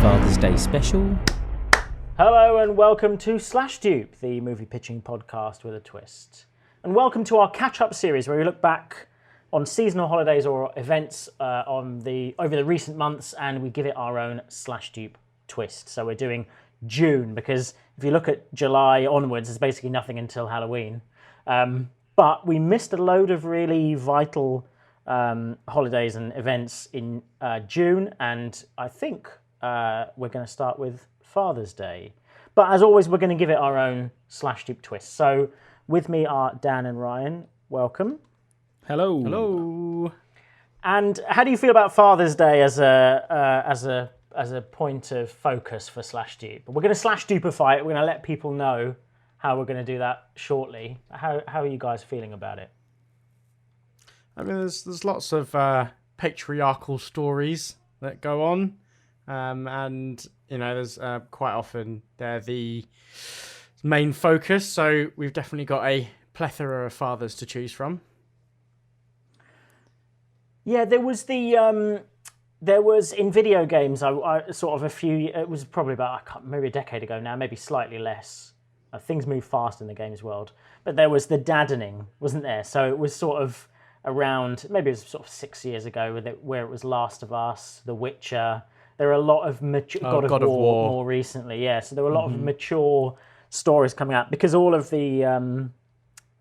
Father's Day special. Hello and welcome to Slash Dupe, the movie pitching podcast with a twist. And welcome to our catch-up series where we look back on seasonal holidays or events over the recent months and we give it our own Slash Dupe twist. So we're doing June because if you look at July onwards, there's basically nothing until Halloween. But we missed a load of really vital holidays and events in June, and I think we're going to start with Father's Day. But as always, we're going to give it our own Slash Dupe twist. So with me are Dan and Ryan. Welcome. Hello. Hello. And how do you feel about Father's Day as a point of focus for Slash Dupe? We're going to Slash Dupeify it. We're going to let people know how we're going to do that shortly. How are you guys feeling about it? I mean, there's lots of patriarchal stories that go on, and you know, there's quite often they're the main focus. So we've definitely got a plethora of fathers to choose from. Yeah, there was in video games. I sort of it was probably about maybe a decade ago now, maybe slightly less. Things move fast in the games world, but there was the daddening, wasn't there? So it was sort of around, maybe it was sort of 6 years ago, where it was Last of Us, The Witcher. There are a lot of mature God of War more recently, yeah. So there were a lot of mature stories coming out because all of the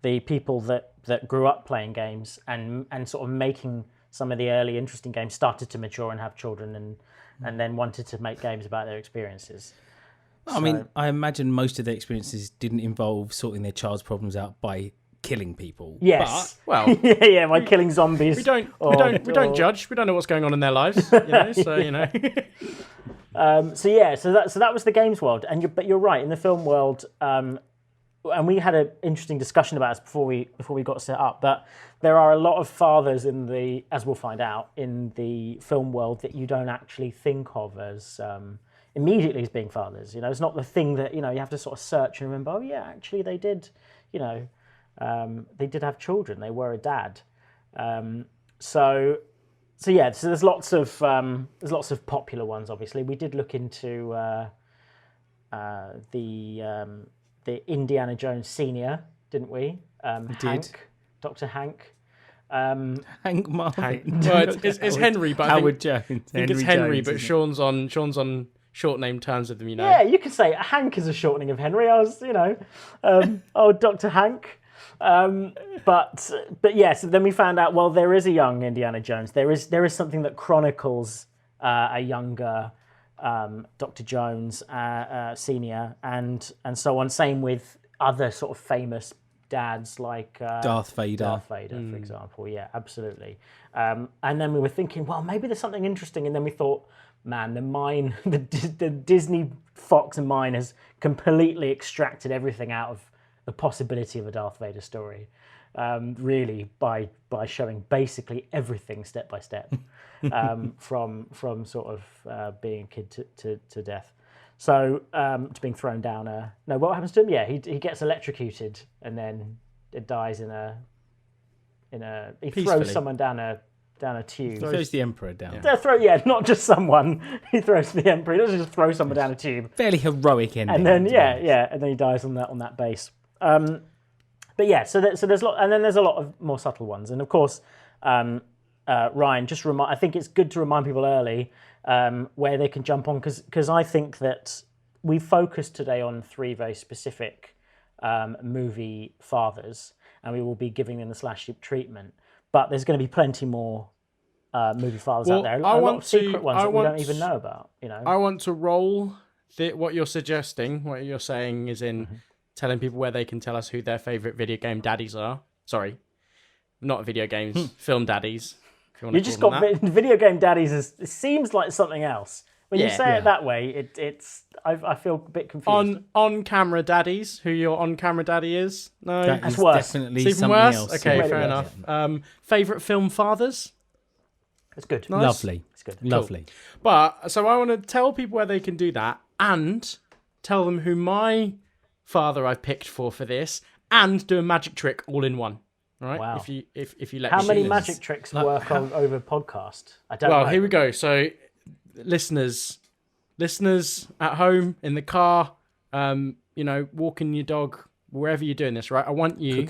people that grew up playing games and sort of making some of the early interesting games started to mature and have children and then wanted to make games about their experiences. I mean, I imagine most of their experiences didn't involve sorting their child's problems out by killing people. Yes. But, well, yeah, by killing zombies. we don't judge. We don't know what's going on in their lives, you know. So you know. So that was the games world, but you're right, in the film world, and we had an interesting discussion about this before we got set up. But there are a lot of fathers as we'll find out, in the film world that you don't actually think of as immediately as being fathers. You know, it's not the thing that you have to sort of search and remember. Oh yeah, actually they did. You know. They did have children. They were a dad. So there's lots of popular ones. Obviously, we did look into the Indiana Jones Senior, didn't we? Hank, Dr. Hank. Hank Marvin. Well, it's Henry, but Howard Jones. I think it's Henry, but Sean's on short name terms with them. You know. Yeah, you could say Hank is a shortening of Henry. Dr. Hank. But yes, then we found out, well, there is a young Indiana Jones. There is something that chronicles a younger Dr. Jones Senior and so on. Same with other sort of famous dads like Darth Vader, for example. Yeah, absolutely. And then we were thinking, well, maybe there's something interesting. And then we thought, man, the Disney Fox and mine has completely extracted everything out of the possibility of a Darth Vader story, really by showing basically everything step by step, from sort of being a kid to death. So to being thrown down what happens to him? Yeah, he gets electrocuted and then it dies he throws someone down a tube. He throws the Emperor down. Not just someone. He throws the Emperor. He doesn't just throw someone down a tube. Fairly heroic ending. And then and then he dies on that base. But yeah, so there's a lot, and then there's a lot of more subtle ones, and of course, Ryan, I think it's good to remind people early where they can jump on, because I think that we focused today on 3 very specific movie fathers, and we will be giving them the Slash Dupe treatment. But there's going to be plenty more movie fathers out there. A lot of secret ones that we don't even know about. You know, I want to roll what you're suggesting. What you're saying is in. Telling people where they can tell us who their favourite video game daddies are. Sorry, not video games, film daddies. You just got video game daddies. It seems like something else. When you say it that way, I feel a bit confused. On camera daddies, who your on camera daddy is? No, that's worse. Definitely it's even something worse. else. Okay, fair enough. Favourite film fathers? It's good. Nice. Lovely. It's good. Lovely. Cool. But so I want to tell people where they can do that and tell them who my father I've picked for this, and do a magic trick all in one. All right. Wow. If you let how me many choose. magic tricks work over podcast? I don't know. Well, here we go. So, listeners, listeners at home, in the car, walking your dog, wherever you're doing this, right? I want you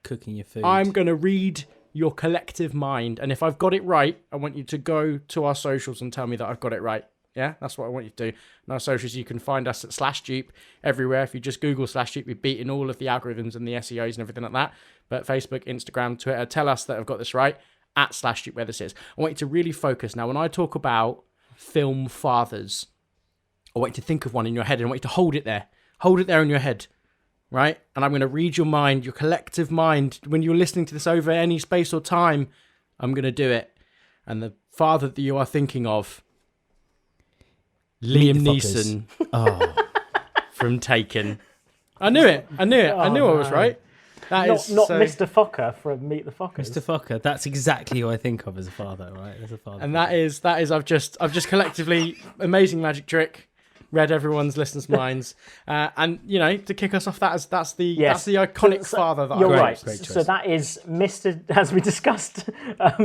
cooking your food. I'm going to read your collective mind, and if I've got it right, I want you to go to our socials and tell me that I've got it right. Yeah, that's what I want you to do. On our socials, you can find us at Slash Dupe everywhere. If you just Google Slash Dupe, we've beaten all of the algorithms and the SEOs and everything like that. But Facebook, Instagram, Twitter, tell us that I've got this right at Slash Dupe, where this is. I want you to really focus. Now, when I talk about film fathers, I want you to think of one in your head, and I want you to hold it there. Hold it there in your head, right? And I'm going to read your mind, your collective mind. When you're listening to this over any space or time, I'm going to do it. And the father that you are thinking of, Liam Neeson from Taken. I knew it. I knew I was right. Not Mr. Fokker from Meet the Fockers. Mr. Fokker. That's exactly who I think of as a father, right? As a father. And that is. I've just collectively amazing magic trick. Read everyone's listeners' minds, and to kick us off, that's the iconic father that you're I right. Great choice. So that is Mr. As we discussed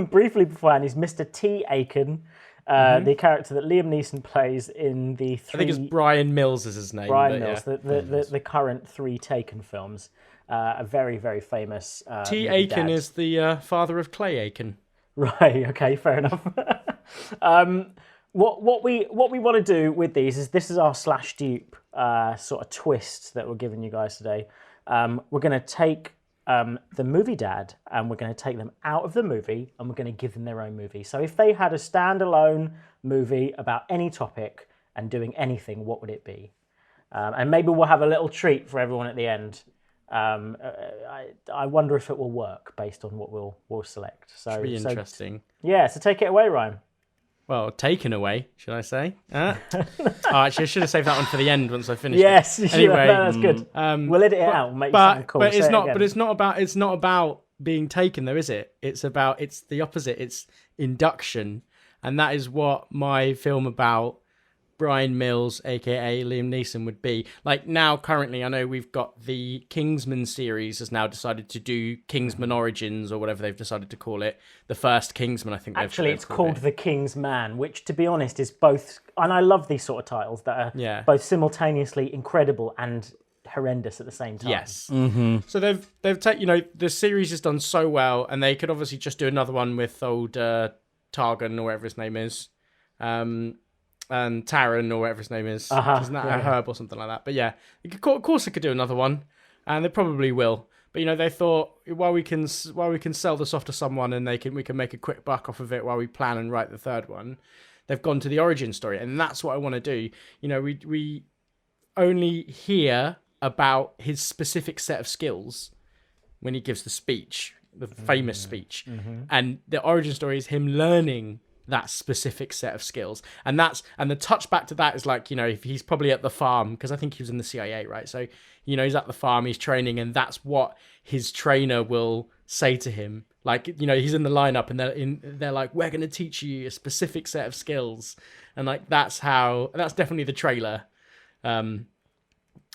briefly beforehand, he's Mr. T. Aiken, the character that Liam Neeson plays in the three. I think it's Brian Mills is his name. Brian Mills, the current 3 Taken films, a very very famous. T. Aiken is the father of Clay Aiken. Right. Okay. Fair enough. What we want to do with these is this is our Slash Dupe sort of twist that we're giving you guys today. We're going to take the movie dad and we're going to take them out of the movie and we're going to give them their own movie. So if they had a standalone movie about any topic and doing anything, what would it be? And maybe we'll have a little treat for everyone at the end. I wonder if it will work based on what we'll select. So should be interesting. So take it away, Ryan. Well, taken away, should I say? Actually, I should have saved that one for the end once I finish. Yes, anyway, that's good. We'll edit it out. And make something cool. But it's not about being taken, though, is it? It's the opposite. It's induction, and that is what my film about Brian Mills, aka Liam Neeson, would be. Like now, currently, I know we've got the Kingsman series has now decided to do Kingsman Origins or whatever they've decided to call it. The first Kingsman, I think. Actually, it's called The King's Man, which, to be honest, is both. And I love these sort of titles that are both simultaneously incredible and horrendous at the same time. Yes. Mm-hmm. So they've taken the series has done so well, and they could obviously just do another one with old Targan or whatever his name is. And Taran or whatever his name is. Isn't that a herb or something like that? But yeah, of course they could do another one, and they probably will. But they thought while we can sell this off to someone and we can make a quick buck off of it while we plan and write the third one, they've gone to the origin story, and that's what I want to do. We only hear about his specific set of skills when he gives the speech, the famous speech, and the origin story is him learning that specific set of skills, and the touchback to that is like if he's probably at the farm, because I think he was in the CIA, right? So he's at the farm, he's training, and that's what his trainer will say to him. Like he's in the lineup, and they're like, we're going to teach you a specific set of skills, and like that's definitely the trailer, and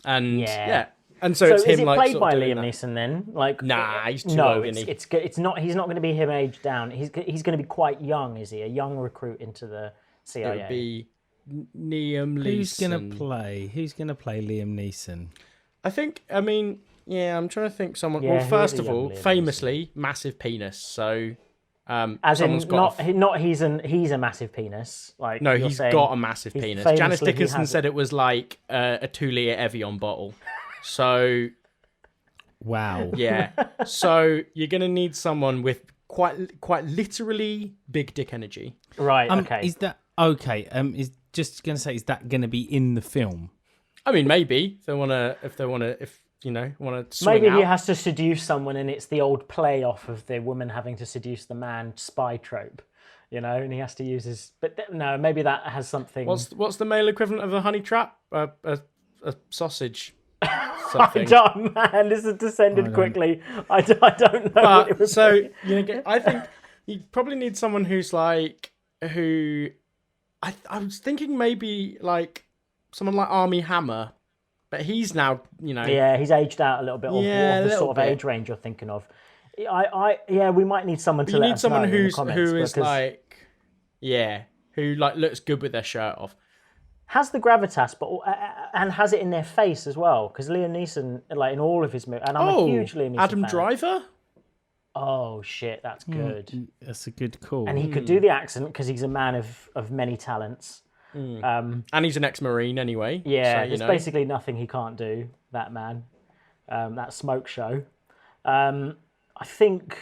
yeah. And so it's is him it played sort by of doing Liam Neeson then? Like, nah, he's too old, isn't he? It's not. He's not going to be him aged down. He's going to be quite young. Is he a young recruit into the CIA? It would be Liam Neeson. Who's gonna play Liam Neeson? I'm trying to think someone. Yeah, well, first of all, Liam famously massive penis. So, as in he's a massive penis. Like no, he's got a massive penis. Janice Dickinson said it was like a 2-litre Evian bottle. So, wow. Yeah. So you're gonna need someone with quite literally big dick energy. Right. Okay. Is that okay? Is just gonna say, is that gonna be in the film? I mean, maybe if want to swing maybe out. he has to seduce someone, and it's the old play off of the woman having to seduce the man spy trope. And he has to use his. But no, maybe that has something. What's the male equivalent of a honey trap? A sausage. I don't, man. This has descended quickly. I don't know what it would be. I think you probably need someone who's like who. I was thinking maybe like someone like Armie Hammer, but he's now Yeah, he's aged out a little bit of the sort of age range you're thinking of. We might need someone to. You let need us someone know who in the comments, is like who like looks good with their shirt off. has the gravitas, but and has it in their face as well. Because Liam Neeson, like in all of his movies, and I'm a huge Liam Neeson Adam fan. Driver? Oh shit, that's good. That's a good call. And he could do the accent because he's a man of many talents. And he's an ex-Marine anyway. Yeah, so, there's basically nothing he can't do, that man. That smoke show. I think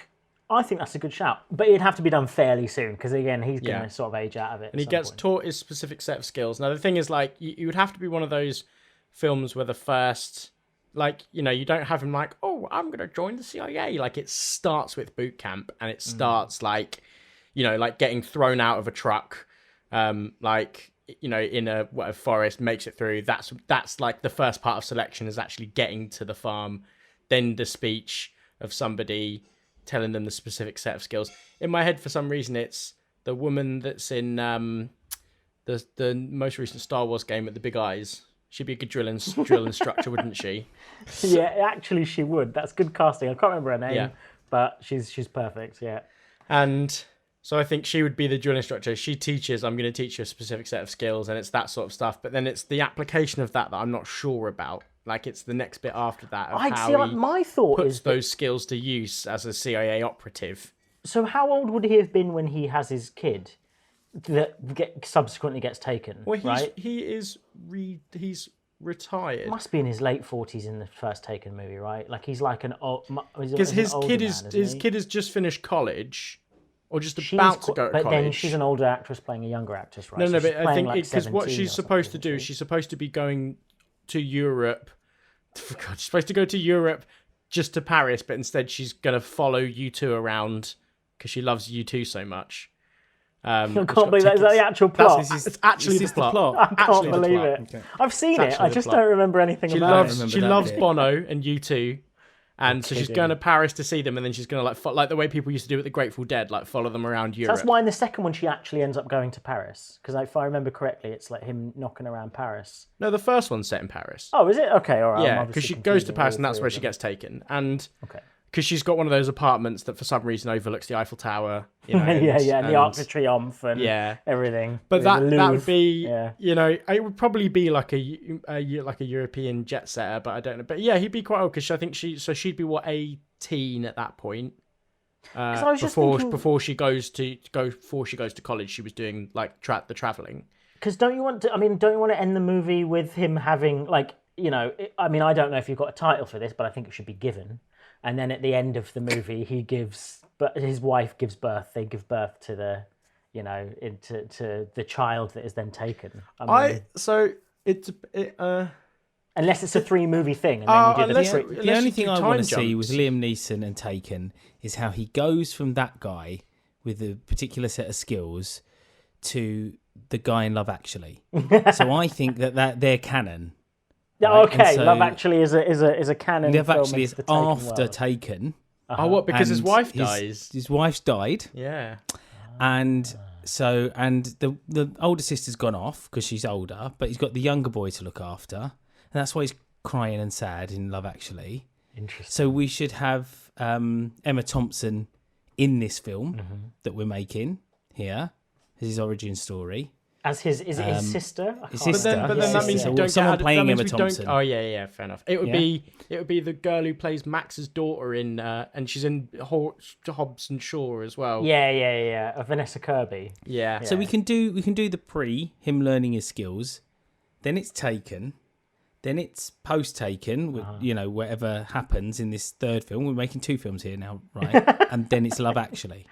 that's a good shout. But it'd have to be done fairly soon because, again, he's going to sort of age out of it. And he gets taught his specific set of skills. Now, the thing is, like, you would have to be one of those films where the first, like, you know, you don't have him like, oh, I'm going to join the CIA. Like, it starts with boot camp and it starts, like, you know, like getting thrown out of a truck, like, you know, in a forest, makes it through. That's like the first part of selection is actually getting to the farm. Then the speech of somebody telling them the specific set of skills. In my head, for some reason, it's the woman that's in the most recent Star Wars game with the big eyes. She'd be a good drill instructor, wouldn't she? Yeah, actually, she would. That's good casting. I can't remember her name, but she's perfect. Yeah. And so I think she would be the drill instructor. She teaches, I'm going to teach you a specific set of skills, and it's that sort of stuff. But then it's the application of that I'm not sure about. Like, it's the next bit after that of how he my thought puts is those skills to use as a CIA operative. So how old would he have been when he has his kid that subsequently gets taken? Well, right? he's retired. Must be in his late 40s in the first Taken movie, right? Like he's like an old because his kid has just finished college. Or just about to go to college. But then she's an older actress playing a younger actress, right? No, so but I think because like what she's supposed to do, she's supposed to be going to Europe. God, she's supposed to go to Europe just to Paris, but instead she's going to follow U2 around because she loves U2 so much. I can't believe that. Is that the actual plot? It's actually the plot. I can't believe it. Okay. I've seen it. I just don't remember anything about it. She loves Bono and U2. And so she's going to Paris to see them, and then she's going to like the way people used to do with the Grateful Dead, like follow them around Europe. That's why in the second one she actually ends up going to Paris, because if I remember correctly, it's like him knocking around Paris. No, the first one's set in Paris. Oh, is it? Okay, all right. Yeah, because she goes to Paris, and that's where she gets taken. And because she's got one of those apartments that for some reason overlooks the Eiffel Tower. You know, and the Arc de Triomphe and everything. But that would be, you know, it would probably be like a European jet setter, but I don't know. But yeah, he'd be quite old because I think she'd be 18 at that point. Before she goes to college, she was doing like the traveling. Because don't you want to end the movie with him having like, you know, I mean, I don't know if you've got a title for this, but I think it should be Given. And then at the end of the movie, his wife gives birth. They give birth to the, you know, to the child that is then taken. Unless it's a 3-movie thing, and then you do the only thing I want to see with Liam Neeson and Taken is how he goes from that guy with a particular set of skills to the guy in Love Actually. So I think that they're canon. Right? Okay, so Love Actually is a canon. Love film Actually is after world. Taken. Oh, what? Because his wife dies. His wife's died. Yeah. And the older sister's gone off because she's older, but he's got the younger boy to look after, and that's why he's crying and sad in Love Actually. Interesting. So we should have Emma Thompson in this film that we're making here as his origin story. As his sister? His sister. But then that means you don't someone get playing Emma Thompson. Oh yeah, fair enough. It would be the girl who plays Max's daughter in, and she's in Hobbs and Shaw as well. Yeah. Vanessa Kirby. Yeah. So we can do the him learning his skills, then it's Taken, then it's post Taken. You know, whatever happens in this third film. We're making 2 films here now, right? And then it's Love Actually.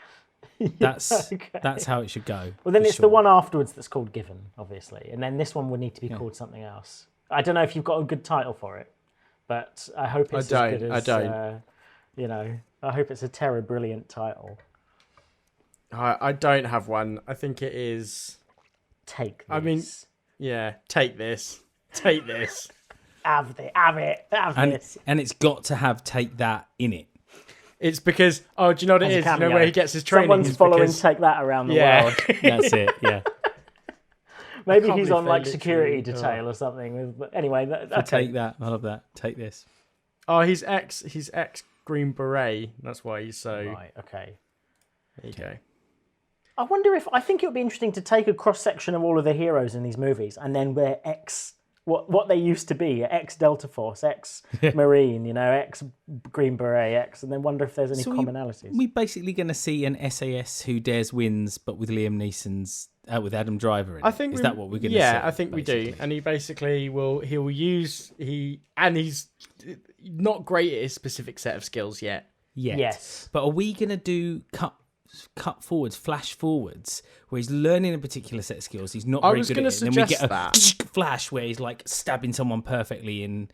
That's how it should go. Well, then it's the one afterwards that's called Given, obviously, and then this one would need to be called something else. I don't know if you've got a good title for it, but I hope it's as good as. I don't. You know, I hope it's a terror brilliant title. I don't have one. I think it is. Take this. I mean, yeah, take this. Take this. Have this. And it's got to have Take That in it. It's because, do you know what it is? You know where he gets his training? Someone's following Take That around the world. That's it, yeah. Maybe he's on like security detail or something. But anyway, Take That. I love that. Take this. Oh, he's ex Green Beret. That's why he's so... Right, okay. There you go. I wonder if I think it would be interesting to take a cross section of all of the heroes in these movies and then we're what they used to be, ex Delta Force, ex Marine, ex Green Beret, ex, and then wonder if there's any commonalities. We basically going to see an SAS Who Dares Wins, but with Liam Neeson's with Adam Driver in it. Is that what we're going to see? Yeah, I think basically? We do. And he basically he's not great at his specific set of skills yet. Yes. But are we going to do cut forwards, flash forwards, where he's learning a particular set of skills, he's not very good at it, and then we get a flash where he's like stabbing someone perfectly in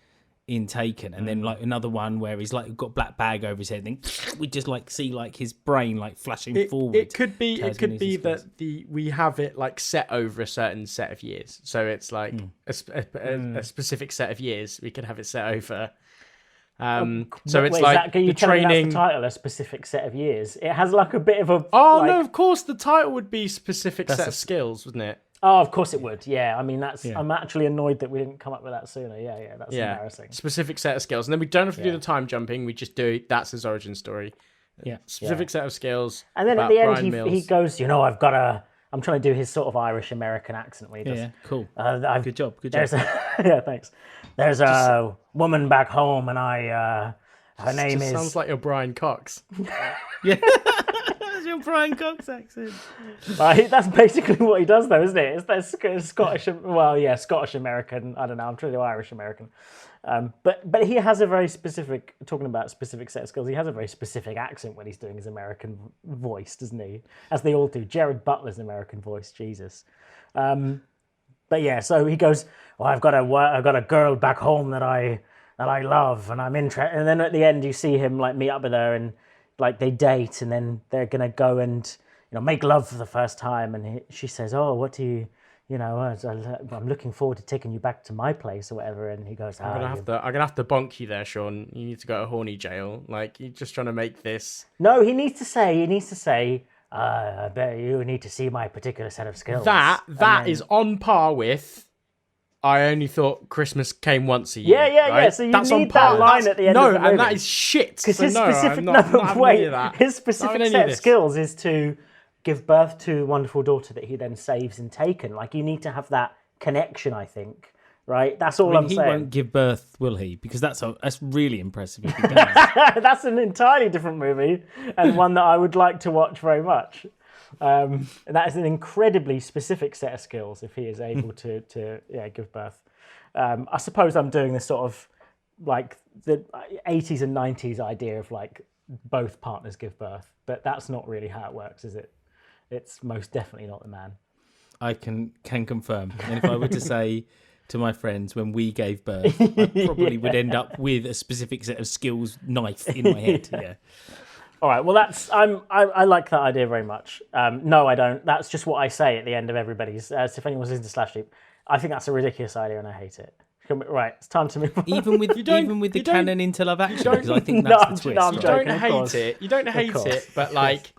Taken, and then like another one where he's like got a black bag over his head, and then we just like see like his brain like flashing forward. It could be that we have it like set over a certain set of years, so it's like a specific set of years we can have it set over. So it's like the training. That's the title, a specific set of years. It has like a bit of a. Oh no! Of course, the title would be specific set of skills, wouldn't it? Oh, of course it would. Yeah, I mean that's. Yeah. I'm actually annoyed that we didn't come up with that sooner. Yeah, that's embarrassing. Specific set of skills, and then we don't have to do the time jumping. We just do that's his origin story. Yeah, specific set of skills. And then at the end, he goes, I'm trying to do his sort of Irish American accent. Where he does, cool. Good job. Yeah, thanks. There's a woman back home, and her name is. Sounds like your Brian Cox. Yeah, that's your Brian Cox accent. That's basically what he does, though, isn't it? It's Scottish. Well, yeah, Scottish American. I don't know. I'm trying to do Irish American. But he has a very specific. Talking about specific set of skills, he has a very specific accent when he's doing his American voice, doesn't he? As they all do. Jared Butler's American voice, Jesus. But yeah, so he goes, "Well, I've got a girl back home that I love, and I'm interested." And then at the end, you see him like meet up with her, and like they date, and then they're gonna go and make love for the first time. And she says, "Oh, what do you?" I'm looking forward to taking you back to my place or whatever. And he goes, I'm gonna have to bonk you there, Sean. You need to go to horny jail. Like you're just trying to make this. No, he needs to say. I bet you need to see my particular set of skills. That is on par with. I only thought Christmas came once a year. Yeah. Right? So you need that line at the end of the movie. No, and that is shit. Because his specific set of skills is to give birth to a wonderful daughter that he then saves in Taken. Like you need to have that connection, I think. Right, that's all I'm saying. He won't give birth, will he? Because that's really impressive if he does. That's an entirely different movie and one that I would like to watch very much. And that is an incredibly specific set of skills if he is able to give birth. I suppose I'm doing this sort of like the 80s and 90s idea of like both partners give birth, but that's not really how it works, is it? It's most definitely not the man. I can confirm. And if I were to say to my friends when we gave birth, I probably would end up with a specific set of skills knife in my head. Yeah. All right. Well, I like that idea very much. No, I don't. That's just what I say at the end of everybody's. So if anyone's listening to Slash Dupe, I think that's a ridiculous idea and I hate it. Right, it's time to move on. Even with the canon into Love Action, because I think that's the twist. I'm joking, You don't hate it, but like.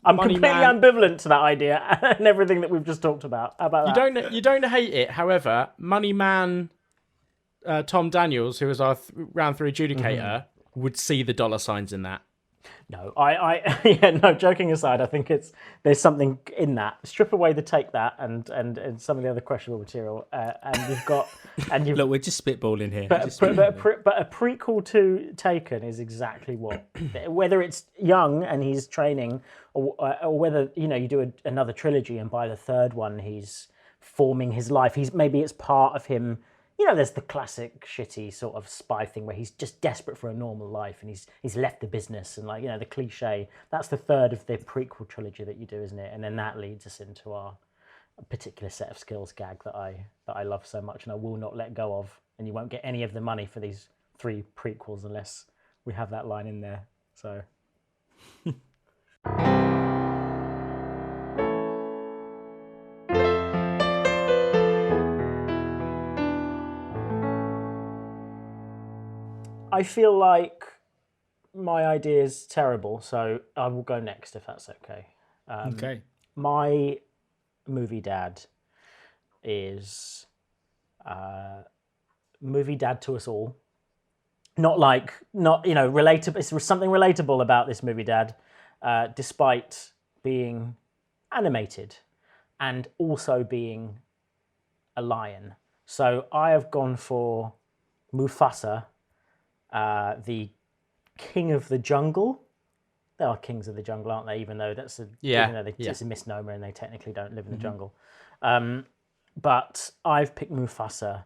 I'm completely ambivalent to that idea and everything that we've just talked about. How about that? You don't hate it. However, Money Man, Tom Daniels, who was our round 3 adjudicator, would see the dollar signs in that. No, joking aside, I think there's something in that. Strip away the take that and some of the other questionable material, and you've look, we're just spitballing here. But a prequel to Taken is exactly what, whether it's young and he's training, or whether you do another trilogy and by the third one he's forming his life. Maybe it's part of him. There's the classic shitty sort of spy thing where he's just desperate for a normal life and he's left the business and the cliche. That's the third of the prequel trilogy that you do, isn't it? And then that leads us into our particular set of skills gag that I love so much and I will not let go of. And you won't get any of the money for these 3 prequels unless we have that line in there. So. I feel like my idea is terrible, so I will go next if that's okay. Okay. My movie dad is movie dad to us all. Not relatable. It's something relatable about this movie dad, despite being animated and also being a lion. So I have gone for Mufasa, the king of the jungle. They are kings of the jungle, aren't they? Even though it's a misnomer and they technically don't live in the jungle. But I've picked Mufasa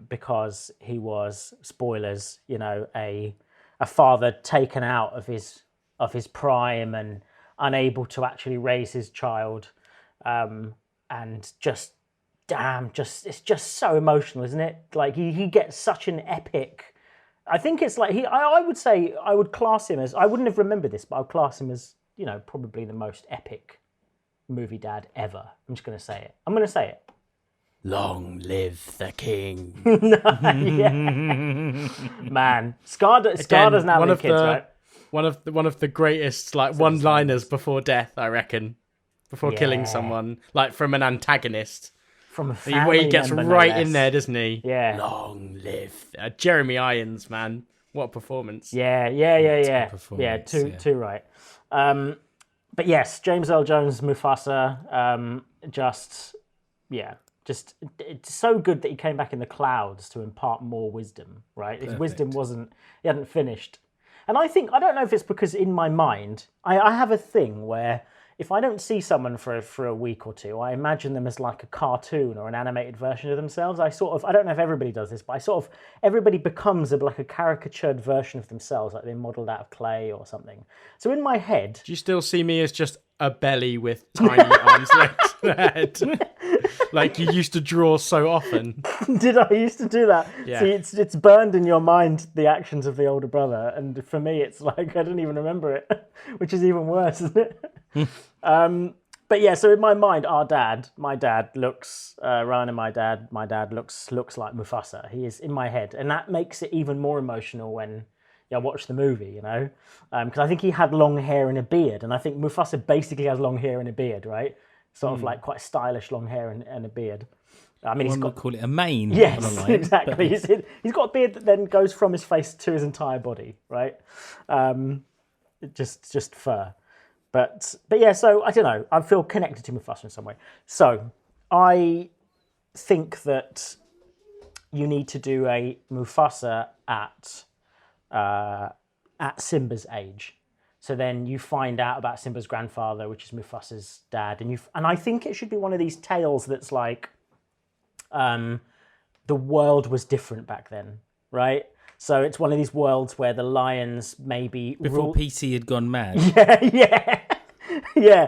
because he was, spoilers, a father taken out of his prime and unable to actually raise his child, and it's just so emotional, isn't it? Like he gets such an epic. I think it's like I would say I would class him as, I wouldn't have remembered this, but I would class him as, probably the most epic movie dad ever. I'm just going to say it. I'm going to say it. Long live the king. Man, Scar doesn't have any kids, right? One of the greatest one-liners before death, I reckon, before killing someone, like from an antagonist. From a family he gets member, right no less. in there, doesn't he? Yeah. Long live Jeremy Irons, man! What a performance! Yeah. Too right. But yes, James Earl Jones, Mufasa, just it's so good that he came back in the clouds to impart more wisdom. Right, his wisdom he hadn't finished, and I don't know if it's because in my mind I have a thing where, if I don't see someone for a week or two, I imagine them as like a cartoon or an animated version of themselves. I don't know if everybody does this, but everybody becomes like a caricatured version of themselves, like they're modelled out of clay or something. So in my head... Do you still see me as just a belly with tiny arms, legs, and a head? Like you used to draw so often. Did I used to do that? Yeah. See, it's burned in your mind, the actions of the older brother, and for me it's like I don't even remember it, which is even worse, isn't it? But yeah, so in my mind, my dad looks Ryan, and my dad looks like Mufasa. He is in my head, and that makes it even more emotional when I watch the movie, because I think he had long hair and a beard, and I think Mufasa basically has long hair and a beard, right? Sort of like quite stylish long hair and a beard. I mean, he's got, call it a mane. Yes, on a line, exactly. He's got a beard that then goes from his face to his entire body, right? Just fur. But yeah, so I don't know. I feel connected to Mufasa in some way. So I think that you need to do a Mufasa at Simba's age. So then you find out about Simba's grandfather, which is Mufasa's dad, and I think it should be one of these tales that's like, the world was different back then, right? So it's one of these worlds where the lions maybe before PC had gone mad. Yeah.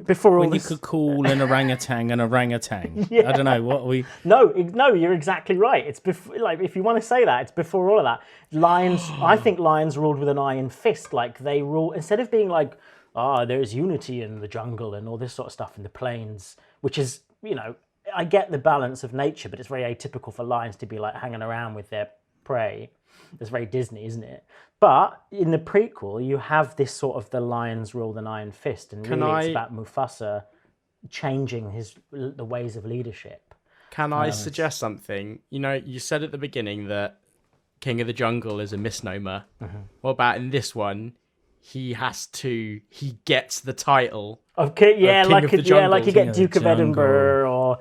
Before all when this... you could call an orangutan an orangutan. Yeah. I don't know what we. No, you're exactly right. It's before, like, if you want to say that, it's before all of that. Lions, I think lions ruled with an iron fist. Like they rule, instead of being like, there's unity in the jungle and all this sort of stuff in the plains, which is, I get the balance of nature, but it's very atypical for lions to be like hanging around with their prey. It's very Disney, isn't it? But in the prequel, you have this sort of the lions rule an iron fist, and really it's about Mufasa changing the ways of leadership. Can I suggest something? You said at the beginning that King of the Jungle is a misnomer. Mm-hmm. What about in this one? He gets the title of King of the Jungle. Like you get Duke of Edinburgh or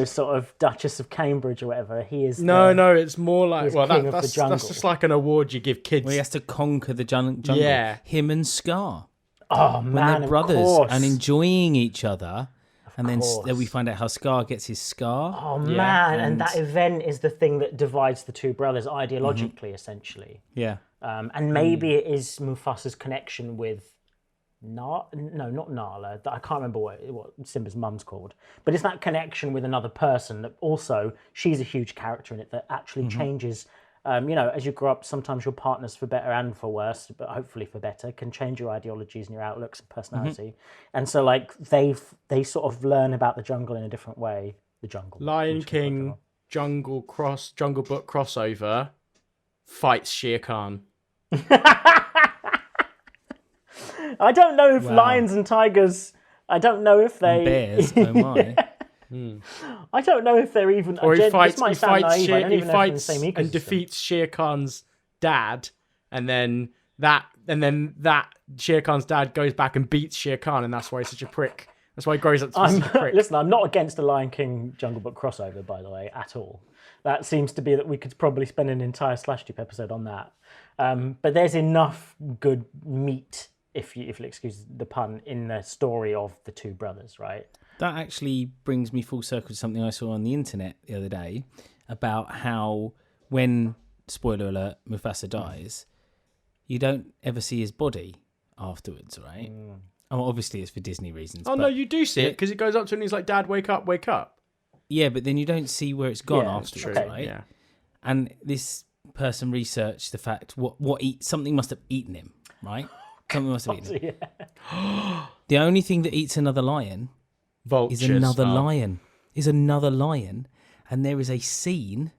sort of Duchess of Cambridge or whatever. He is no. It's more like that's just like an award you give kids. Well, he has to conquer the jungle. Yeah, him and Scar. Oh man, when they're brothers of course. and enjoying each other. And then we find out how Scar gets his scar. Oh man, and that event is the thing that divides the two brothers ideologically, essentially. Yeah. And maybe it is Mufasa's connection with not Nala. I can't remember what Simba's mum's called. But it's that connection with another person that also, she's a huge character in it that actually changes. As you grow up, sometimes your partners, for better and for worse, but hopefully for better, can change your ideologies and your outlooks and personality. And so, like, they sort of learn about the jungle in a different way. The jungle. Lion King, Jungle Book crossover fights Shere Khan. I don't know if lions and tigers. I don't know if they bears. Oh my. I don't know if they're even. Or he fights and defeats Shere Khan's dad, and then that then that Shere Khan's dad goes back and beats Shere Khan, and that's why he's such a prick. That's why he grows up to be such a prick. Listen, I'm not against a Lion King Jungle Book crossover, by the way, at all. That seems to be that we could probably spend an entire Slash Dupe episode on that. But there's enough good meat, if you'll excuse the pun, in the story of the two brothers, right? That actually brings me full circle to something I saw on the internet the other day about how when, spoiler alert, Mufasa dies, you don't ever see his body afterwards, right? Oh, obviously it's for Disney reasons. Oh, no, you do see it, because it goes up to him and he's like, Dad, wake up, wake up. Yeah, but then you don't see where it's gone afterwards, okay. right? Yeah. And this person researched the fact something must have eaten him, right? Something must have eaten him. Yeah. The only thing that eats another lion Vultures. is another lion. And there is a scene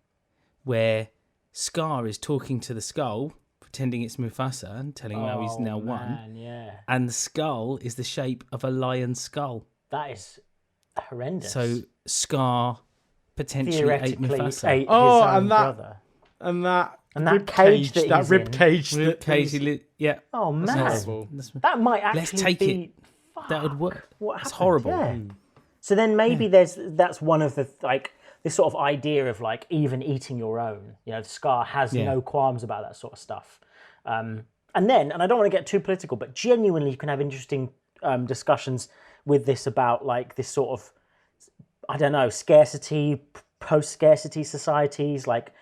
where Scar is talking to the skull, pretending it's Mufasa and telling him how he's now won. Yeah. And the skull is the shape of a lion's skull. That is horrendous. So Scar potentially ate theoretically Mufasa. ate his own brother. And that rib cage that he's rib in. cage. Yeah. Oh man, horrible. that might actually Let's take be. it. That would work. What It's happened? horrible. Yeah. So then maybe that's one of the this sort of idea of like even eating your own. You know, Scar has no qualms about that sort of stuff. And I don't want to get too political, but genuinely you can have interesting discussions with this about like this sort of, I don't know, scarcity, post-scarcity societies, like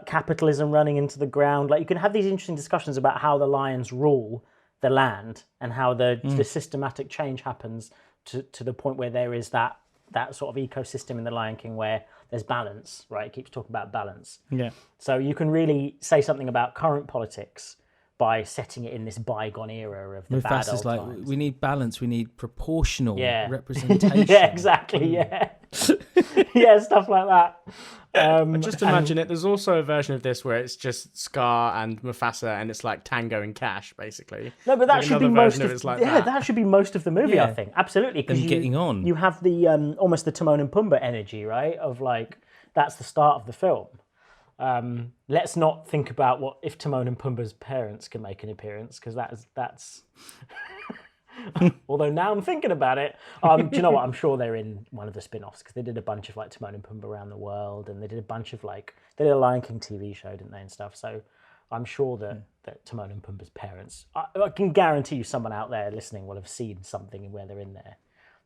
capitalism running into the ground. Like you can have these interesting discussions about how the lions rule the land and how the systematic change happens to the point where there is that sort of ecosystem in the Lion King where there's balance, right? It keeps talking about balance. Yeah. So you can really say something about current politics by setting it in this bygone era of the bad old Mufasa's like, times. we need balance, we need proportional representation. Yeah, exactly, yeah. Yeah, stuff like that. Just imagine it. There's also a version of this where it's just Scar and Mufasa, and it's like Tango and Cash, basically. No, but that should be most of that. that should be most of the movie, I think. Absolutely, because Them getting on. You have the almost the Timon and Pumbaa energy, right? Of like that's the start of the film. Let's not think about what if Timon and Pumbaa's parents can make an appearance, because that's. Although now I'm thinking about it, do you know what? I'm sure they're in one of the spin-offs because they did a bunch of like Timon and Pumbaa around the world, and they did a bunch of like they did a Lion King TV show, didn't they, and stuff. So I'm sure that Timon and Pumbaa's parents, I can guarantee you, someone out there listening will have seen something where they're in there.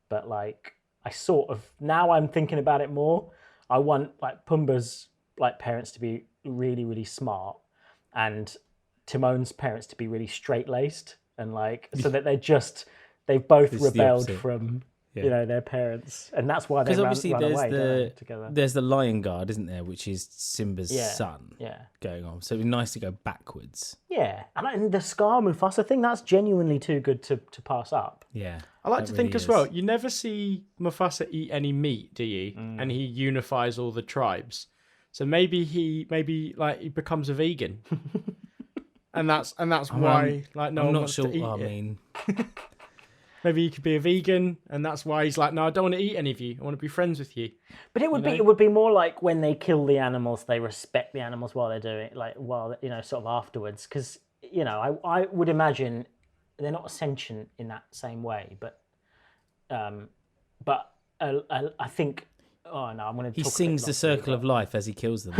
But like, I sort of now I'm thinking about it more. I want like Pumbaa's like parents to be really, really smart, and Timon's parents to be really straight-laced. And like, so that they've both rebelled from, their parents. And that's why they run away together. There's the Lion Guard, isn't there, which is Simba's son going on. So it'd be nice to go backwards. Yeah. And the Scar Mufasa thing, that's genuinely too good to pass up. Yeah. I like to think as well, you never see Mufasa eat any meat, do you? And he unifies all the tribes. So maybe he becomes a vegan. And that's why like no I'm one not wants sure to eat what I it. mean. Maybe he could be a vegan, and that's why he's like, no, I don't want to eat any of you. I want to be friends with you. But it would be more like when they kill the animals, they respect the animals while they're doing it, like sort of afterwards. Because I would imagine they're not sentient in that same way, but I think. Oh no, I'm going to. He sings the circle of life as he kills them.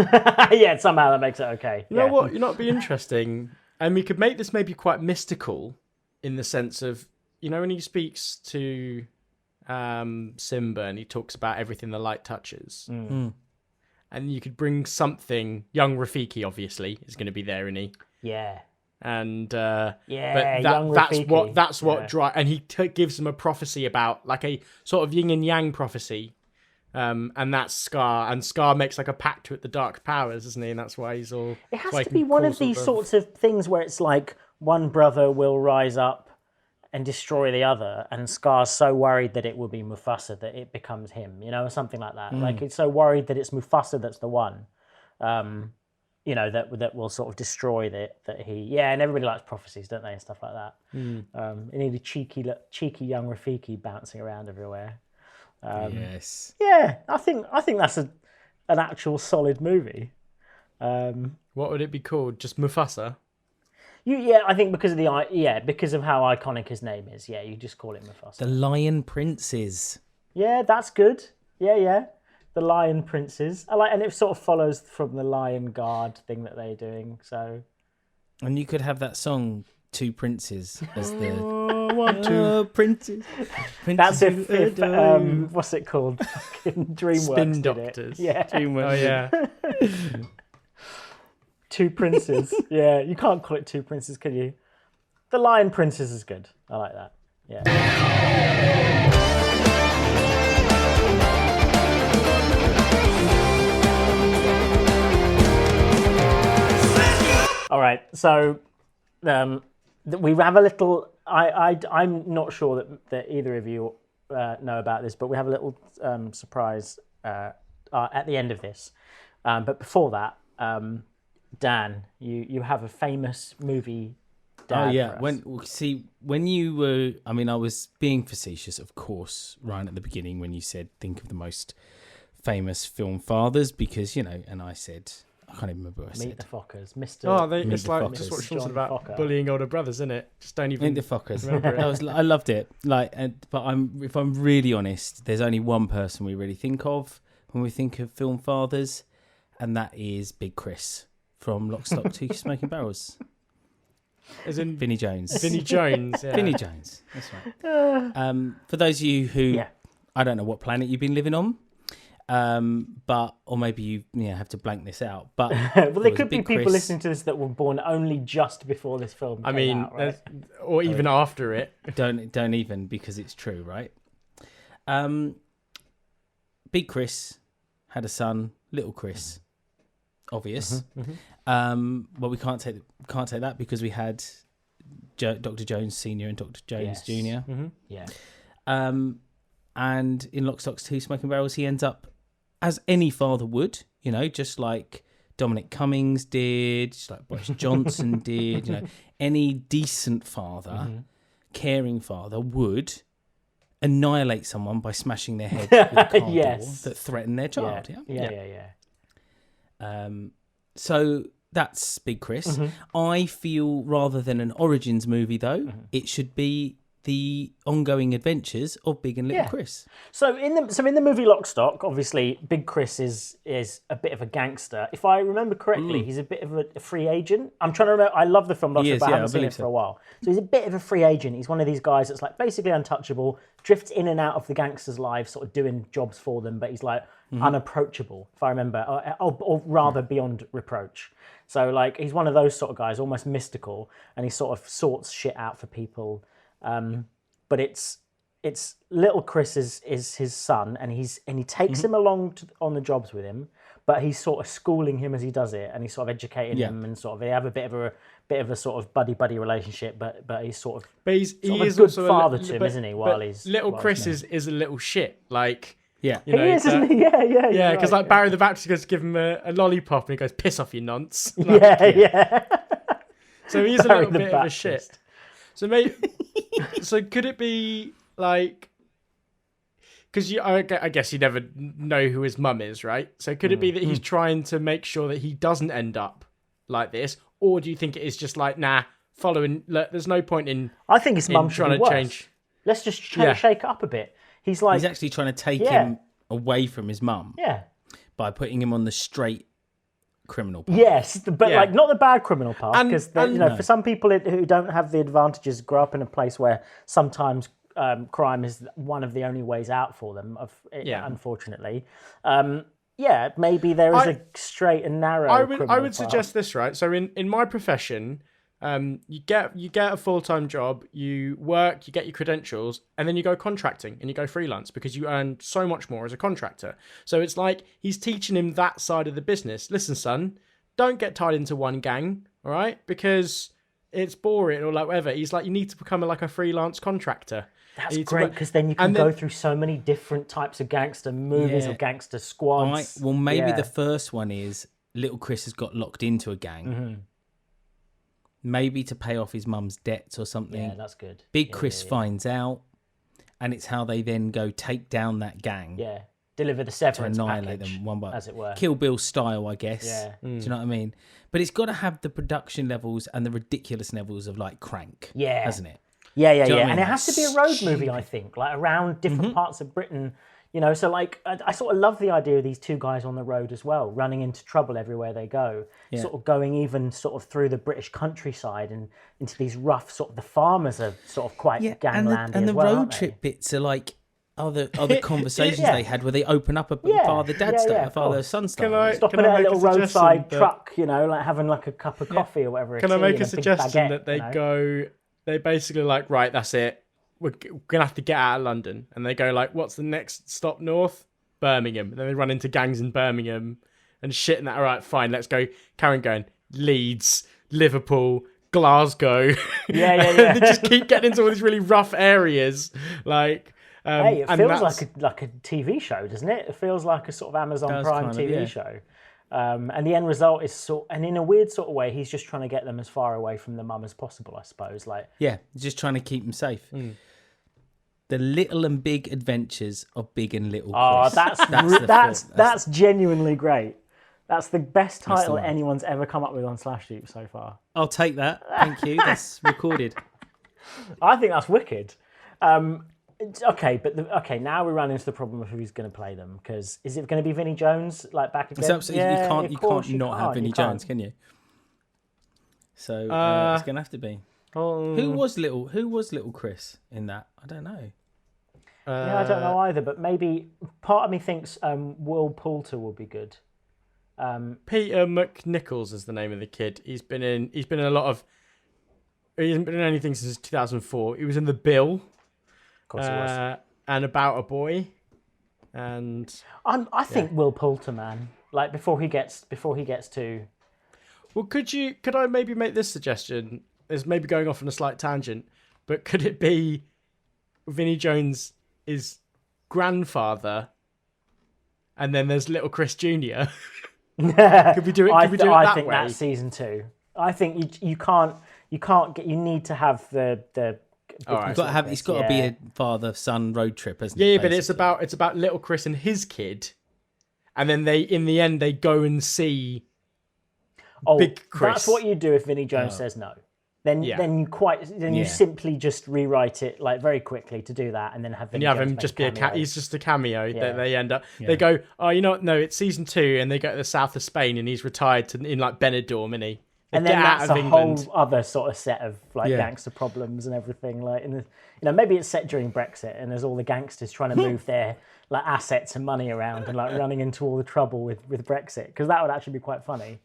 Yeah, somehow that makes it okay. You know what? You know, it'd be interesting, and we could make this maybe quite mystical, in the sense of when he speaks to Simba and he talks about everything the light touches, and you could bring something. Young Rafiki obviously is going to be there, isn't he? Yeah. And young Rafiki. that's what drives. And he gives him a prophecy about like a sort of yin and yang prophecy. And that's Scar, and Scar makes like a pact with the dark powers, isn't he? And that's why he's all. It has to be one of these sorts of things where it's like one brother will rise up and destroy the other, and Scar's so worried that it will be Mufasa that it becomes him, or something like that. Like it's so worried that it's Mufasa that's the one, that will sort of destroy that he. Yeah, and everybody likes prophecies, don't they, and stuff like that. You need a cheeky young Rafiki bouncing around everywhere. Yes. Yeah, I think that's an actual solid movie. What would it be called? Just Mufasa? I think because of because of how iconic his name is. Yeah, you just call it Mufasa. The Lion Princes. Yeah, that's good. Yeah. The Lion Princes. And it sort of follows from the Lion Guard thing that they're doing. So, and you could have that song Two Princes as the Princes. That's if what's it called? Fucking DreamWorks Spin did Doctors. It. Yeah. Oh yeah. Two Princes. Yeah, you can't call it Two Princes, can you? The Lion Princes is good. I like that. Yeah. All right, so we have a little. I'm not sure that either of you know about this, but we have a little surprise at the end of this. But before that, Dan, you have a famous movie. Dad oh yeah, for us. when you were, I mean, I was being facetious, of course, right at the beginning when you said think of the most famous film fathers, because and I said. I can't even remember what I said. Meet the Fockers, Mr. Oh, Meet it's the like Fockers. just what Sean said John about Fokker. bullying older brothers, isn't it? Just don't even Meet the Fockers. remember it. I loved it. But if I'm really honest, there's only one person we really think of when we think of film fathers, and that is Big Chris from Lock, Stock, Two Smoking Barrels. As in Vinnie Jones. Vinnie Jones. Yeah. Vinnie Jones. That's right. For those of you who I don't know what planet you've been living on. Or maybe you have to blank this out. But well, there could be Big people Chris. listening to this that were born only just before this film. I came mean, out, right? or even after it. Don't even, because it's true, right? Big Chris had a son, Little Chris. Obvious. Well, we can't take that because we had Dr. Jones Senior and Dr. Jones Junior. Yeah. And in Lock, Stock, Two Smoking Barrels, he ends up as any father would, just like Dominic Cummings did, just like Boris Johnson did, any decent father, caring father would annihilate someone by smashing their head with a car door that threatened their child. So that's Big Chris. I feel rather than an Origins movie, though, it should be the ongoing adventures of Big and Little Chris. So in the movie Lock, Stock, obviously Big Chris is a bit of a gangster. If I remember correctly, he's a bit of a free agent. I'm trying to remember. I love the film Lock, Stock, but I haven't seen it for a while. So he's a bit of a free agent. He's one of these guys that's like basically untouchable, drifts in and out of the gangsters' lives, sort of doing jobs for them, but he's like unapproachable, if I remember, or rather beyond reproach. So like he's one of those sort of guys, almost mystical, and he sort of sorts shit out for people. But it's Little Chris is his son, and he takes him along on the jobs with him, but he's sort of schooling him as he does it, and he's sort of educating him, and sort of they have a bit of a sort of buddy relationship, but he's sort of he is is a good also father to him, isn't he? Little Chris is a little shit, like. Yeah, he is, isn't he? Yeah. Because like Barry the Baptist goes to give him a lollipop, and he goes, "Piss off, you nonce." So he is a little bit of a shit. So maybe, so could it be like, because I guess you never know who his mum is, right? So could it be that he's trying to make sure that he doesn't end up like this, or do you think it is just like, nah, following? There's no point in. I think his mum should trying be to worse. change. Let's just shake it up a bit. He's actually trying to take him away from his mum. Yeah. By putting him on the straight criminal path. Yes, but like not the bad criminal path, because no. for some people who don't have the advantages, grow up in a place where sometimes crime is one of the only ways out for them. Unfortunately, maybe there is a straight and narrow. I would suggest this, right? So in my profession, you get a full-time job, you work, you get your credentials, and then you go contracting and you go freelance because you earn so much more as a contractor. So it's like he's teaching him that side of the business. Listen, son, don't get tied into one gang, all right? Because it's boring or like whatever. He's like, you need to become a freelance contractor. That's great, because then you can go through so many different types of gangster movies or gangster squads. Maybe the first one is Little Chris has got locked into a gang. Maybe to pay off his mum's debts or something. Yeah, that's good. Big Chris finds out, and it's how they then go take down that gang. Yeah. deliver the to severance annihilate package, them one by as it were. Kill Bill style, I guess. Yeah. Do you know what I mean? But it's got to have the production levels and the ridiculous levels of like Crank, hasn't it? Yeah. Do you know what I And mean? it has to be a road movie, I think, like around different parts of Britain. You know, so like I sort of love the idea of these two guys on the road as well, running into trouble everywhere they go, sort of going even sort of through the British countryside and into these rough sort of the farmers are sort of quite ganglandy and the as well, road aren't they? trip bits are like other conversations they had where they open up a father-dad stuff, father-son stuff. Stopping at a little roadside truck, you know, like having like a cup of coffee or whatever. Can I make a suggestion that they basically like, right, that's it. We're going to have to get out of London. And they go like, what's the next stop north? Birmingham. And then they run into gangs in Birmingham and shit and that. All right, fine, let's go. Karen going, Leeds, Liverpool, Glasgow. Yeah. They just keep getting into all these really rough areas. Like... hey, it feels like a TV show, doesn't it? It feels like a sort of Amazon Prime TV show. And the end result is and in a weird sort of way, he's just trying to get them as far away from the mum as possible, I suppose. Like, just trying to keep them safe. The little and big adventures of Big and Little Chris. That's genuinely great. That's the best title anyone's ever come up with on Slash Dupe so far. I'll take that. Thank you. That's recorded. I think that's wicked. Okay, now we run into the problem of who's going to play them, because is it going to be Vinnie Jones like back again? It's absolutely, you can't not have Vinnie Jones, can you? So it's going to have to be. Who was little Chris in that? I don't know. I don't know either, but maybe part of me thinks Will Poulter will be good. Peter McNichols is the name of the kid. He hasn't been in anything since 2004. He was in The Bill. Of course he was. And About a Boy. And I think Will Poulter, man. Like before he gets to. Well, could I maybe make this suggestion? It's maybe going off on a slight tangent, but could it be Vinnie Jones' grandfather, and then there's little Chris Jr. Could we do it? Could we do it that I think way? that's season 2. I think you can't get. You need to have the. All right. It's got to be a father-son road trip, isn't it? Yeah, but it's about little Chris and his kid, and then in the end they go and see. Big Chris. That's what you do if Vinnie Jones says no. Then you simply just rewrite it like very quickly to do that, and then have Vinnie Jones him just be he's just a cameo that they end up. Yeah. They go, oh, you know what? No, it's season 2, and they go to the south of Spain, and he's retired in like Benidorm, isn't he? And then that's a whole other sort of set of like gangster problems and everything. Like, maybe it's set during Brexit, and there's all the gangsters trying to move their like assets and money around, and like running into all the trouble with Brexit, because that would actually be quite funny.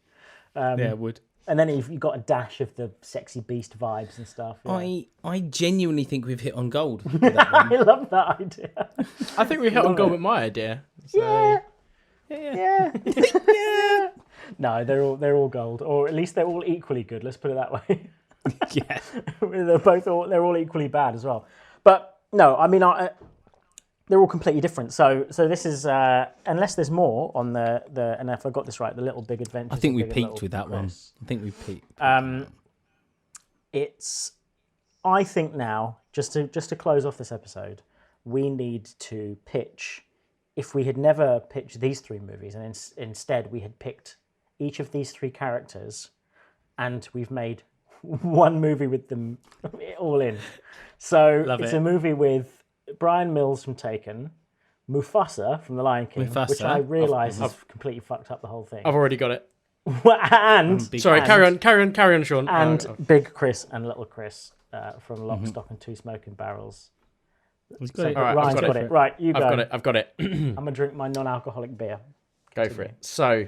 It would. And then you've got a dash of the sexy beast vibes and stuff. Yeah. I genuinely think we've hit on gold with that one. I love that idea. I think we hit on gold with my idea. So. Yeah. No, they're all gold, or at least they're all equally good. Let's put it that way. Yeah, they're all equally bad as well. But no, I mean, they're all completely different. So this is unless there's more on the and if I got this right, the Little Big Adventures. I think we peaked with that one. I think we peaked. I think now, just to close off this episode, we need to pitch. If we had never pitched these 3 movies, and instead we had picked each of these 3 characters, and we've made one movie with them all in. So it's a movie with Brian Mills from Taken, Mufasa from The Lion King, which I realise has completely fucked up the whole thing. I've already got it. Carry on, Sean. And Big Chris and Little Chris from Lock, Stock and Two Smoking Barrels. Got it. All right, Ryan's got it. Right, you go. I've got it. I'm going to drink my non-alcoholic beer. Go for it. So,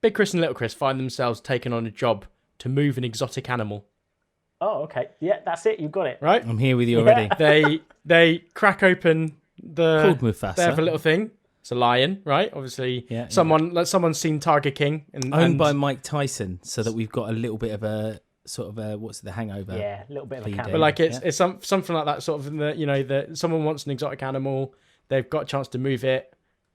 Big Chris and Little Chris find themselves taking on a job to move an exotic animal. Oh, okay. Yeah, that's it. You've got it. Right? I'm here with you already. They crack open Called Mufasa. They have a little thing. It's a lion, right? Obviously, someone's seen Tiger King. Owned by Mike Tyson, so that we've got a little bit of a sort of The Hangover. Yeah, a little bit of a cameo. But like it's something like that, sort of in the someone wants an exotic animal, they've got a chance to move it.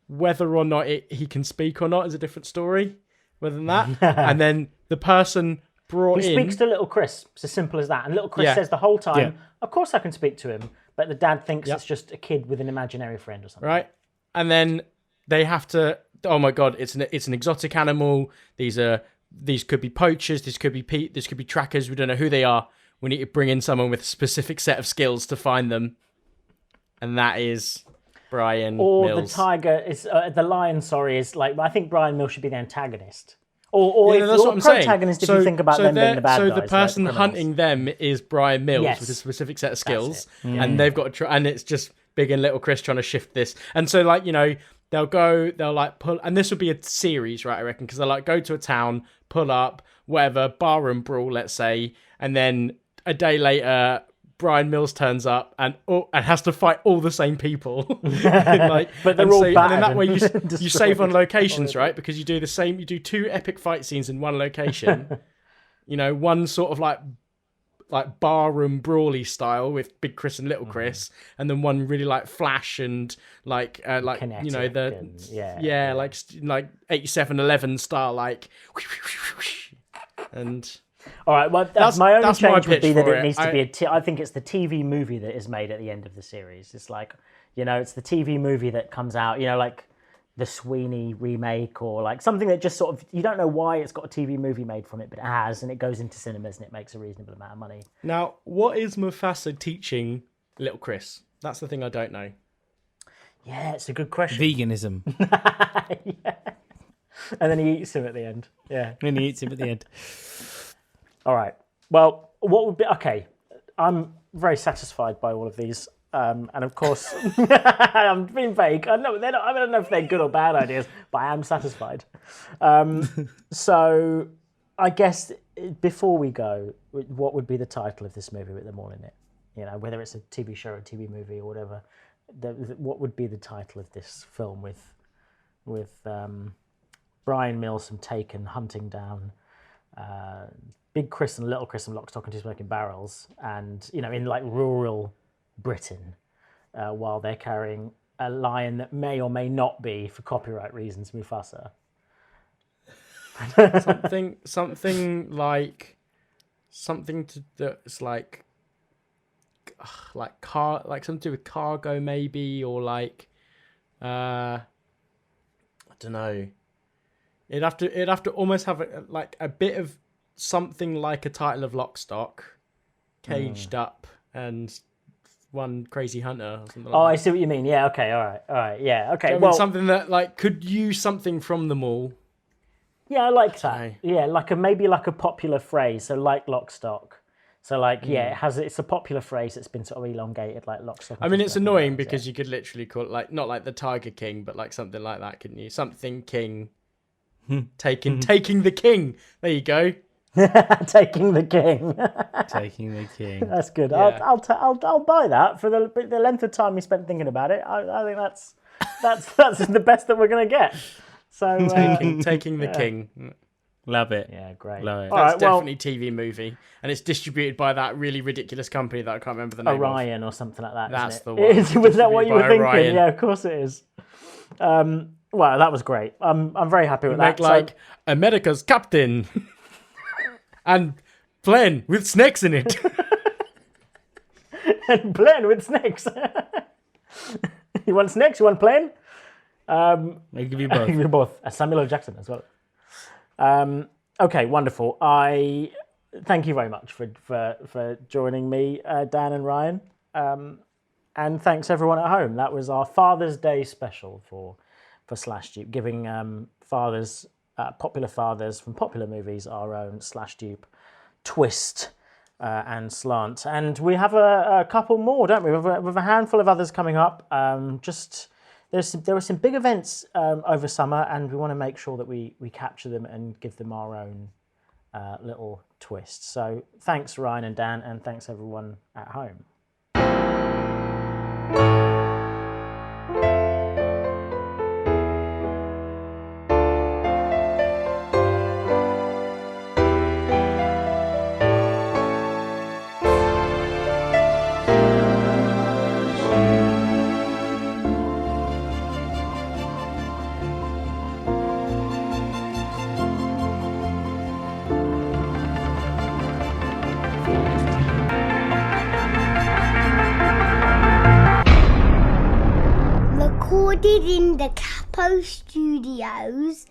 Whether or not he can speak or not is a different story. Other than that, and then the person brought he speaks to Little Chris. It's as simple as that. And Little Chris says the whole time, "Of course I can speak to him," but the dad thinks it's just a kid with an imaginary friend or something. Right, and then they have to. Oh my god, it's an exotic animal. These could be poachers. This could be trackers. We don't know who they are. We need to bring in someone with a specific set of skills to find them, and that is Brian Mills. The tiger is the lion. Sorry, is like I think Brian Mills should be the antagonist. Or that's what I'm protagonist, saying. if you think about them being the bad guys. So the person right, hunting them is Brian Mills Yes. with a specific set of skills, and they've got to try, and it's just Big and Little Chris trying to shift this. And so, like, you know, they'll like pull, and this would be a series, right? I reckon, because they'll like go to a town, pull up, whatever, barroom brawl, let's say, and then a day later, Brian Mills turns up and has to fight all the same people. Like, but they're all bad. And then that way you save on locations, right? Because you do the same. You do 2 epic fight scenes in one location. You know, one sort of like barroom brawly style with Big Chris and Little Chris, and then one really like flash and like kinetic, you know like 87-11 style like and. All right. Well, my only change would be that for it needs to be I think it's the TV movie that is made at the end of the series. It's like, you know, it's the TV movie that comes out. You know, like the Sweeney remake or like something that just sort of you don't know why it's got a TV movie made from it, but it has, and it goes into cinemas and it makes a reasonable amount of money. Now, what is Mufasa teaching Little Chris? That's the thing I don't know. Yeah, it's a good question. Veganism. Yeah. And then he eats him at the end. Yeah. And he eats him at the end. All right. Well, what would be okay? I'm very satisfied by all of these, and of course, I'm being vague. I don't know if they're good or bad ideas, but I am satisfied. So, I guess before we go, what would be the title of this movie with them all in it? You know, whether it's a TV show or a TV movie or whatever. What would be the title of this film with Brian Mills from Taken hunting down Big Chris and Little Chris and Lock, Stock and Two Smoking Barrels, and you know, in like rural Britain, while they're carrying a lion that may or may not be, for copyright reasons, Mufasa. That's like something to do with cargo maybe, or like I don't know. It'd have to almost have a bit of something like a title of Lock, Stock, Caged Up, and One Crazy Hunter. Or something like that. I see what you mean. Yeah. Okay. All right. Yeah. Okay. Well, something that like could use something from them all. Yeah, I like that. Yeah, maybe like a popular phrase. So like Lock, Stock. So like it's a popular phrase that's been sort of elongated, like Lock, Stock. I mean, it's annoying because you could literally call it like not like the Tiger King, but like something like that, couldn't you? Something King. Taking the king. There you go. Taking the king. Taking the king. That's good. Yeah. I'll buy that for the length of time we spent thinking about it. I think that's the best that we're gonna get. So taking the king. Love it. Yeah, great. Love it. That's definitely TV movie, and it's distributed by that really ridiculous company that I can't remember the name Orion or something like that. That's isn't the it? one. Was that what you were thinking? Orion. Yeah, of course it is. Well, that was great. I'm very happy with that. Like America's Captain, and plane with snakes in it. And plane with snakes. You want snakes? You want plane? I'll give you both. I'll give you both. Samuel L. Jackson as well. Okay, wonderful. I thank you very much for joining me, Dan and Ryan. And thanks everyone at home. That was our Father's Day special for Slash Dupe, giving popular fathers from popular movies our own Slash Dupe twist and slant. And we have a couple more, don't we? We have a handful of others coming up. There were some big events over summer, and we want to make sure that we capture them and give them our own little twist. So thanks, Ryan and Dan, and thanks everyone at home. Recorded in the Capo Studios,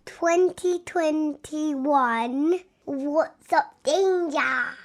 2021. What's up, danger?